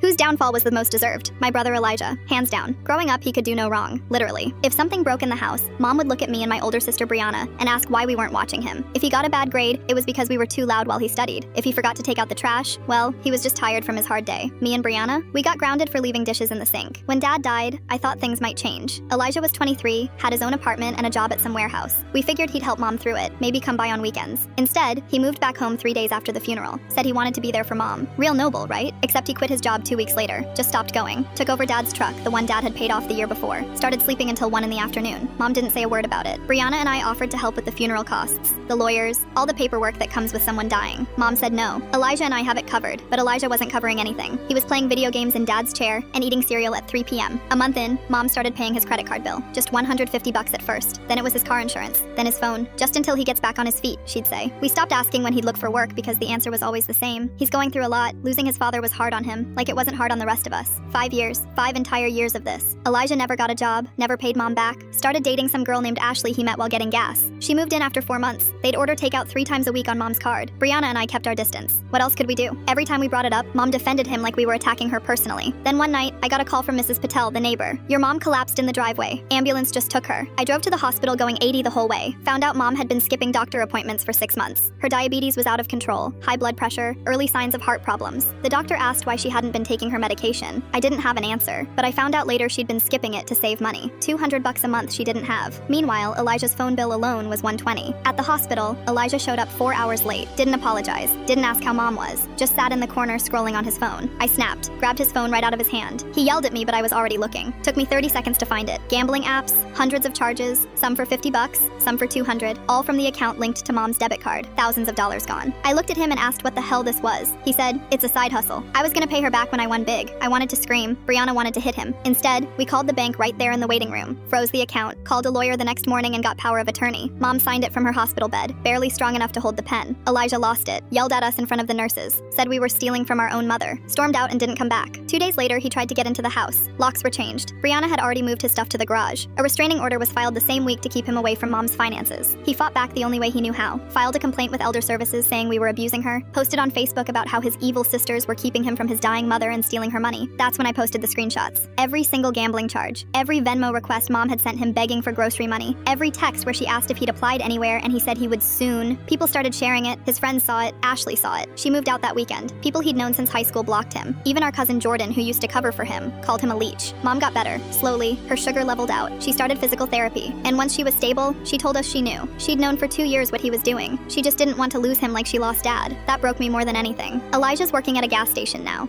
Whose downfall was the most deserved? My brother Elijah. Hands down. Growing up, he could do no wrong. Literally. If something broke in the house, Mom would look at me and my older sister Brianna and ask why we weren't watching him. If he got a bad grade, it was because we were too loud while he studied. If he forgot to take out the trash, well, he was just tired from his hard day. Me and Brianna, we got grounded for leaving dishes in the sink. When Dad died, I thought things might change. Elijah was 23, had his own apartment and a job at some warehouse. We figured he'd help Mom through it, maybe come by on weekends. Instead, he moved back home 3 days after the funeral. Said he wanted to be there for Mom. Real noble, right? Except he quit his job 2 weeks later. Just stopped going. Took over Dad's truck, the one Dad had paid off the year before. Started sleeping until 1 in the afternoon. Mom didn't say a word about it. Brianna and I offered to help with the funeral costs, the lawyers, all the paperwork that comes with someone dying. Mom said no. Elijah and I have it covered, but Elijah wasn't covering anything. He was playing video games in Dad's chair and eating cereal at 3 p.m. A month in, Mom started paying his credit card bill. Just $150 at first. Then it was his car insurance. Then his phone. Just until he gets back on his feet, she'd say. We stopped asking when he'd look for work because the answer was always the same. He's going through a lot. Losing his father was hard on him, like it wasn't hard on the rest of us. 5 years. 5 entire years of this. Elijah never got a job, never paid Mom back. Started dating some girl named Ashley he met while getting gas. She moved in after 4 months. They'd order takeout 3 times a week on Mom's card. Brianna and I kept our distance. What else could we do? Every time we brought it up, Mom defended him like we were attacking her personally. Then one night, I got a call from Mrs. Patel, the neighbor. Your mom collapsed in the driveway. Ambulance just took her. I drove to the hospital going 80 the whole way. Found out Mom had been skipping doctor appointments for 6 months. Her diabetes was out of control, high blood pressure, early signs of heart problems. The doctor asked why she hadn't been taking her medication. I didn't have an answer, but I found out later she'd been skipping it to save money. $200 a month she didn't have. Meanwhile, Elijah's phone bill alone was $120. At the hospital, Elijah showed up 4 hours late. Didn't apologize. Didn't ask how Mom was. Just sat in the corner scrolling on his phone. I snapped, grabbed his phone right out of his hand. He yelled at me, but I was already looking. Took me 30 seconds to find it. Gambling apps, hundreds of charges, some for $50, some for $200, all from the account linked to Mom's debit card. Thousands of dollars gone. I looked at him and asked what the hell this was. He said, it's a side hustle. I was gonna pay her back when I won big. I wanted to scream. Brianna wanted to hit him. Instead, we called the bank right there in the waiting room, froze the account, called a lawyer the next morning and got power of attorney. Mom signed it from her hospital bed, barely strong enough to hold the pen. Elijah lost it, yelled at us in front of the nurses, said we were stealing from our own mother, stormed out and didn't come back. 2 days later, he tried to get into the house. Locks were changed. Brianna had already moved his stuff to the garage. A restraining order was filed the same week to keep him away from Mom's finances. He fought back the only way he knew how. Filed a complaint with Elder Services saying we were abusing her. Posted on Facebook about how his evil sisters were keeping him from his dying mother and stealing her money. That's when I posted the screenshots. Every single gambling charge. Every Venmo request Mom had sent him begging for grocery money. Every text where she asked if he'd applied anywhere and he said he would soon. People started sharing it. His friends saw it. Ashley saw it. She moved out that weekend. People he'd known since high school blocked him. Even our cousin Jordan, who used to cover for him, called him a leech. Mom got better. Slowly, her sugar leveled out. She started physical therapy. And once she was stable, she told us she knew. She'd known for 2 years what he was doing. She just didn't want to lose him like she lost Dad. That broke me more than anything. Elijah's working at a gas station now.